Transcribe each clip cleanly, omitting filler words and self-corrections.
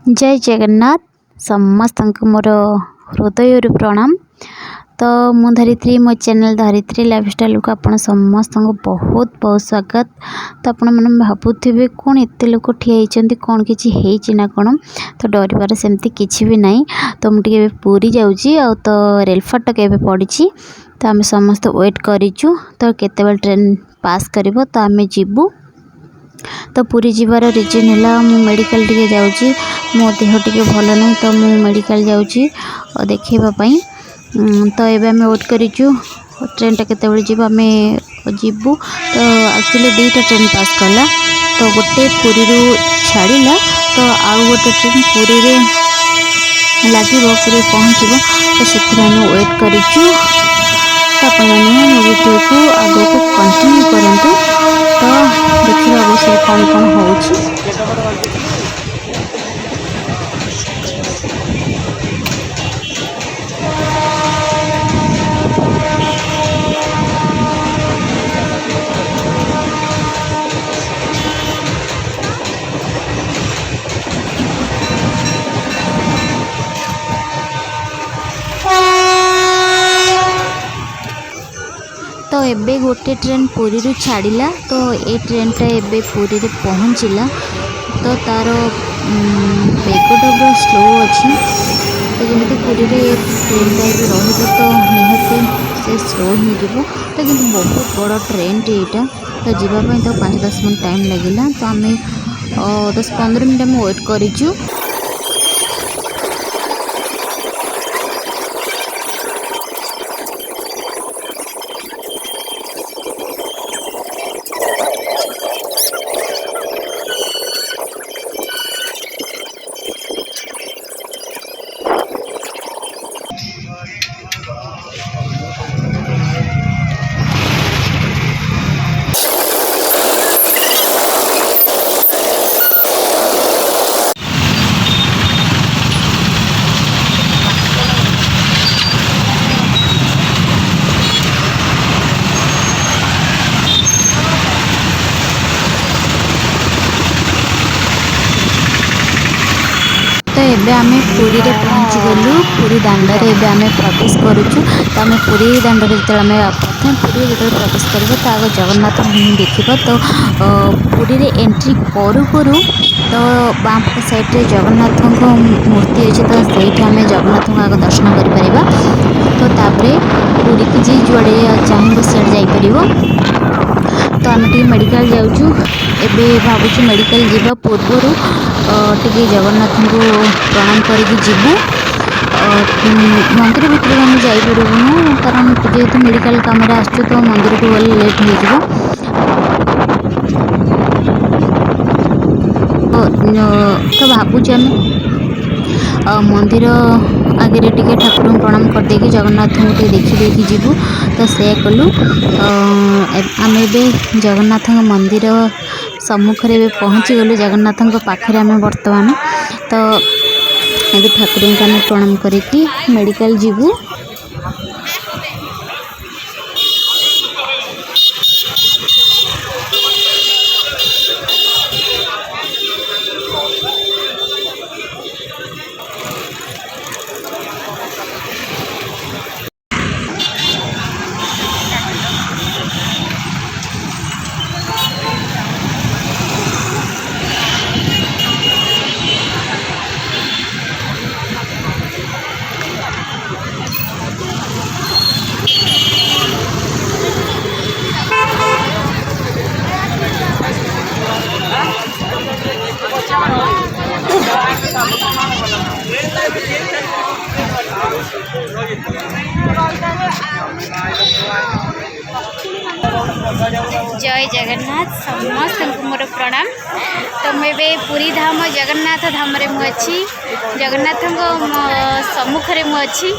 जय जगन्नाथ समस्त मोर हृदय प्रणाम। तो मु धरित्री मो चैनल धरित्री लाइफस्टाइल को आपण समस्त को बहुत बहुत स्वागत। तो आपण मैंने भावुवे कौन एत लोक ठिया कौन कि ना कौन, तो डरबार सेमती किसी भी नहीं। तो मुझे पूरी जाऊँगी तो रेल फाटक एवं पड़ी, तो आम समस्त वेट करूँ तो केतबेल ट्रेन पास कर तो आम जीवु। तो पूरी जीवार रिजन है मु मेडिकल टिके जाऊँगी, मो देह टिके भल नहीं तो मु मेडिकल जाऊँगी और देखेबाई। तो ये आम वेट करूँ ट्रेन टा केतबेले जीव आम जीवु। तो एक्चुअली दुईटा ट्रेन पास कला, तो गोटे पुरी छाड़ा तो आउ गोटे ट्रेन पुरी लगे पुरी पहुँच, तो से वेट करूँ। तो आपने वीडियो को आगे को कंटिन्यू करूँ, तो देखा विषय कौन कौन हो। तो एबे गोटे ट्रेन पुरी छाड़ा, तो ये ट्रेन टा एबे पुरी पहुँचला। तो तार बेगटा स्लो अच्छी, तो जमी पुरी ट्रेन टा रही तो निहती से स्लो हो। तो कि बहुत बड़ ट्रेन टीटा, तो जीवाई तो 5-10 मिनट टाइम लगे। तो आम 10-15 मिनट आम वेट करूँ। तो एबे आमे पुरी रे पहुँच गलु। पुरी दांडरे एबे आमे प्रवेश करूछु। तो आमे पुरी दांडरे जो आमे प्रथम पुरी जो प्रवेश करबो तो आगे जगन्नाथ देखिबो। तो पुरी रे एंट्री करू करू तो बामपट साइड रे जगन्नाथ को मूर्ति अछि, तो सेठी आमे जगन्नाथ को आगे दर्शन करि परिबा। तो तापरे पुरी की जी जुआड़े चाहिए सियाड़े जाई परिबो। तो आम टी मेडिकल जाऊँ, एबे भावुँ मेडिकल जीवा पूर्वर टी जगन्नाथ को प्रणाम करके जीवु। मंदिर भितर आम जापरूँ, कारण जेहेतु मेडिकल कम आसचु तो मंदिर को गले लेट हो। तो भावुँ आम मंदिर आगे टिके ठाकुर प्रणाम करदे जगन्नाथ को देखी जीवु। तो से कलु आम ए जगन्नाथ मंदिर सम्मुख में पहुँची गलु। जगन्नाथ पाखे आम बर्तमान तो ये ठाकुर को आम प्रणाम करके मेडिकल जीवु। जय जगन्नाथ समस्त मोर प्रणाम। तो मुझे पुरी धाम जगन्नाथ धाम रे मुझे जगन्नाथ सम्मुख में मुझे।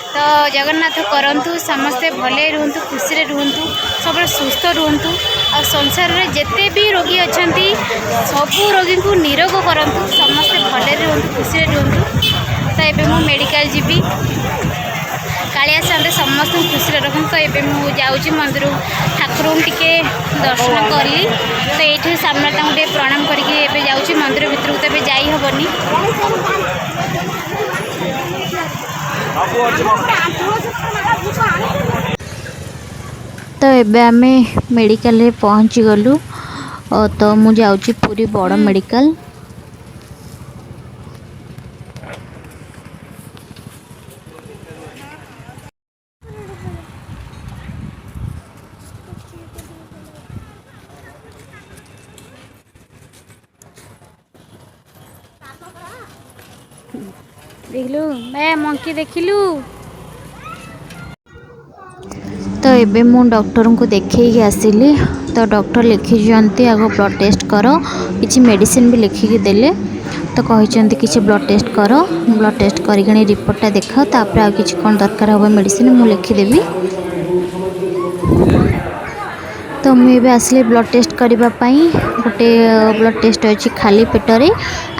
तो जगन्नाथ करंतु समस्ते भले रुहतु, खुशी रुहतु, सब सुस्थ रुहतु। और संसार में जिते भी रोगी अच्छा सबू रोगी को निरोग करंतु, समस्ते भले रुहतु, खुशी रुहतु। तो ये मु मेडिकल जीवी कालिया सामने समस्त खुशी रखूँ। तो ये मुझे जाऊँगी मंदिर ठाकुर टिके दर्शन कली। तो ये सामने टे प्रणाम करके जाऊँगी मंदिर भितर को, तो जाई हम पड़नी तो एबे आमे मेडिकल रे पहुँची गलु तो मु जाउची पूरी बड़ मेडिकल देखलु मैं मंकी देखिलु तो एबे मु डॉक्टर को देखी आसिली तो डॉक्टर लिखी जानती आगो ब्लड टेस्ट कर किसी मेडिसिन भी लिखिकी देले तो कहते किसी ब्लड टेस्ट कर ब्लड टेस्ट करी रिपोर्टा देखा तापर आ किसी कौन दरकार हम मेडिसिन मु लिखिदेवी तो मुझे आसली ब्लड टेस्ट करने गोटे ब्लड टेस्ट अच्छी खाली पेटरे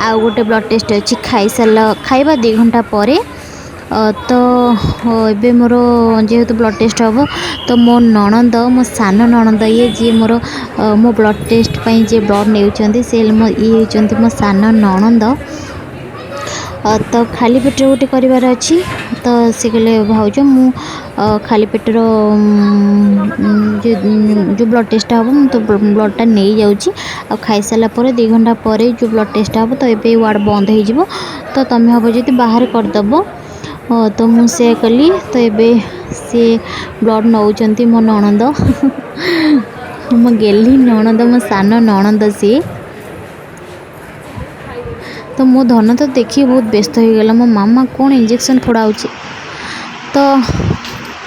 आउ गोटे ब्लड टेस्ट अच्छी खाई सारा खाइबा 2 घंटा पर तो ये मोर जेहेतु ब्लड टेस्ट हम तो मो नणंद मो सान नणंद ये जी मोर मो ब्लड टेस्ट पे जे ब्लड नहीं से ये मो सान नणंद तो खाली पेट गोटे करार अच्छी तो सी कहले भाज मु खाली पेटर जो ब्लड टेस्ट हम तो ब्लडटा नहीं जाऊँगी आ खाई सारा 2 घंटा पर जो ब्लड टेस्ट हम तो ये वार्ड बंद हो तो तुम्हें हम जी बाहर करदेव तो मुझे कली तो ये सी ब्लड नौकरी मो नणंद मो गेली नणंद मो सान नणंद सी तो मो धन तो देखिए बहुत व्यस्त हो गला मो मामा कौन इंजेक्शन फोड़ाऊँ तो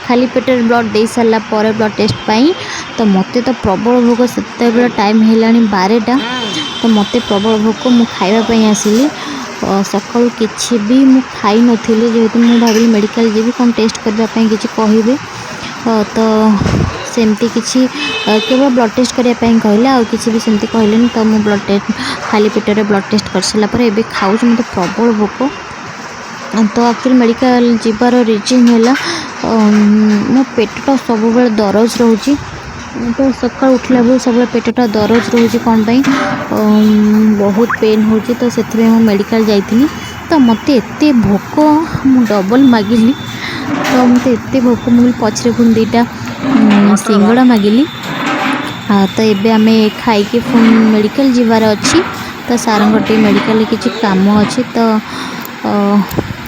खाली पेटर ब्लड दे सारा पर ब्लड टेस्ट पाई तो मत तो प्रबल भोक से टाइम है 12टा तो मत प्रबल भोक मु खावाई आसिली सकाल किसी भी मु खाई नी जेहेतु मुझे भाविली मेडिकल जी कौन टेस्ट करने किसी कहे तो सेमती किसी केवल ब्लड टेस्ट करने कहले आ किसी भी सेमती कहले तो मु ब्लड टेस्ट खाली पेटर ब्लड टेस्ट कर सारापर ए खाऊ मतलब प्रबल भोक तो एक्चुअली मेडिकल जीवार रिजन है मो पेटटा सब दरज रोचे तो सका उठला बेलू सब पेटटा दरज रोचे कौन पाई बहुत पेन हो तो से मेडिकल जाइए तो मत एत भोक मु डबल मागिली तो मत एत भोक मुझे पछरे पुणी 2टा सिंगड़ा मागिली तो ये आम खाई मेडिकल जीवार अच्छी तो सार गोटे मेडिकल किसी काम अच्छी तो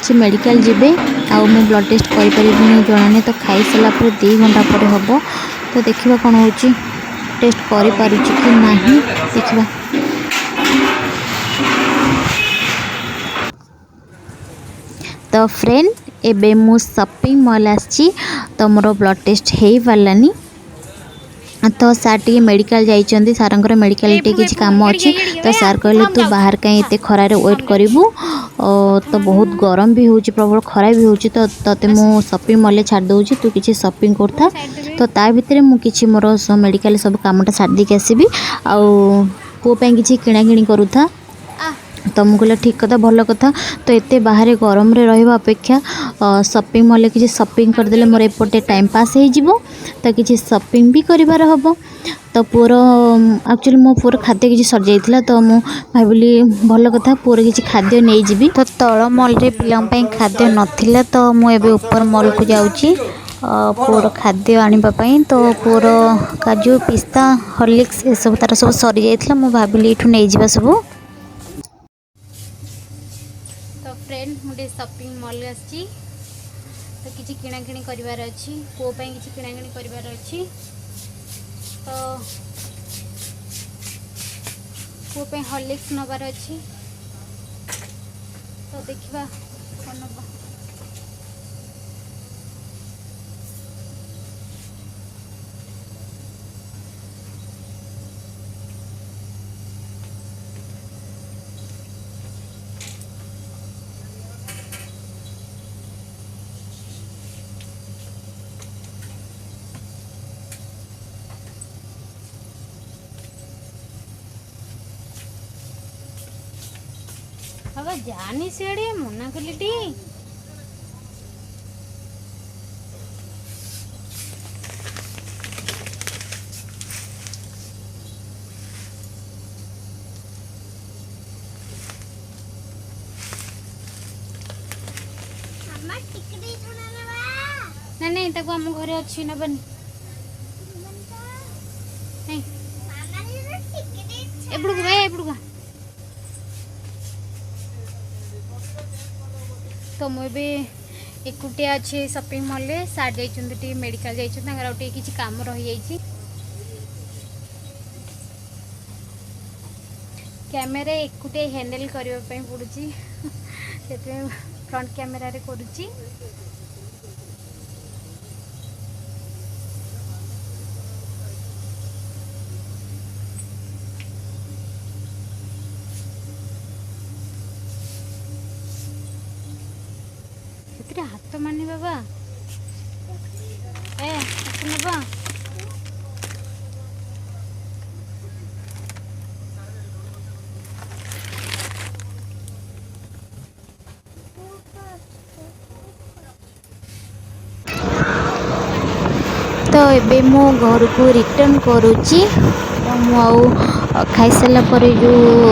से मेडिकल जीवे आउ मु ब्लड टेस्ट करें जनानी तो खाई सारा 2 घंटा पर हम तो देखा कौन हो टेस्ट कर कि नहीं देखा तो फ्रेंड एबे मु शॉपिंग मॉल आसी तो मोर ब्लड टेस्ट हो पारानी तो सार टी मेडिकल जाइए सार मेडिकल किसी काम अच्छी तो सार कहले तू बाहर कहीं एत खरार वेट करूँ तो बहुत गरम भी हो प्रबल खरा भी हो तो तोते मु शॉपिंग मॉल छाड़ दूँ तू किसी शॉपिंग करता तो ता भितर मुझे मोर मेडिकल सब कामटा छाड़ी देके आसबि आउ पुओं किसी किणाकिणी करूथा तो मुझे कहला ठीक कथा भल कथा तो एत बाहर गरम रे रहिबा अपेक्षा शॉपिंग मॉल किसी शॉपिंग करदेले मोर एपटे टाइम पास हो तो किसी शॉपिंग भी करिवार हबो तो पुअर एक्चुअली मो पुअर खाद्य किसी सर जाइथिला तो मु भाविली भल कथा पुअर किसी खाद्य नहीं जीवी तो तल मॉल रे पिलां पई खाद्य नथिला तो मु एबे ऊपर मॉल को जाउची पुअर खाद्य आनिबा पई तो पुअर काजू पिस्ता हॉर्लिक्स ए सब तार सब सरी जाइथिला मु भाविली एठू नहीं जीवा सब तो फ्रेंड मुझे शॉपिंग मॉल आसी तो किसी किणाकिणी करिवार अछि पुओ पई किसी किणाकिणी करिवार अछि तो पुओ पई हॉर्लिक्स नबार अछि तो देखिबा कोन नबा बाबा जानी सेड़ी मना कली टी ना नहीं ताको आम घरे अच्छी नबनी एपड़ू भाई एपड़ू तो मुझे एकुटिया अच्छे शॉपिंग मॉल रे सार जाइए मेडिकल जाइए किसी काम रही जाइए कैमेरा एकुटिया हैंडल करने पड़ुची से फ्रंट कैमेरा रे करुची हाथ मानी बाबा ए बाबा तो एबे मो घर को रिटर्न करुच्ची खाई सारा पर जो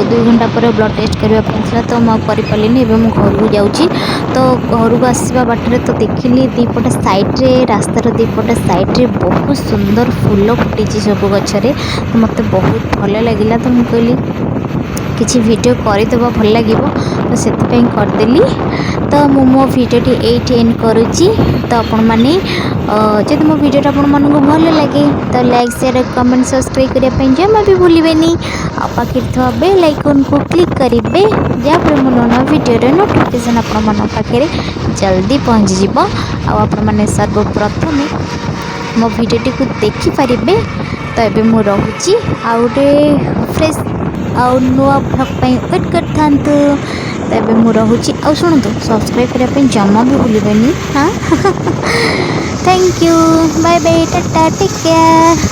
2 घंटा पर ब्लड टेस्ट करने तो मुझे पारे मु घर को जाऊँगी तो घर को आसवा बाटर तो देखिली दीपट साइड्रे रास्तार दीपट साइड्रे बहुत सुंदर फूल फुटी सब गचरे तो मत बहुत भल लगे तो मुझे कहली किसी वीडियो करदेव भल लगे तो से करदेली तो मु मो भिडियोटी एट एंड करुच्ची तो आपण मैंने जब मो भिडियोटा आपण मानक भल लगे तो लाइक शेयर कमेंट सब्सक्राइब करने जमा भी भूलें पाखे बेल आइकन को क्लिक करेंगे जहाँपर मो नवा वीडियो नोटिफिकेशन आपण मन पाखे जल्दी पहुँच जीव आपण मैंने सर्वप्रथम मो भिडियोटी को देखिपारे तो ये मु रोची आउटे फ्रेश आउ नुआ ब्लॉग वेट करता तो ये मु रोची आ शुणु सब्सक्राइब करने जमा भी भूलें हाँ thank you bye bye tata take care.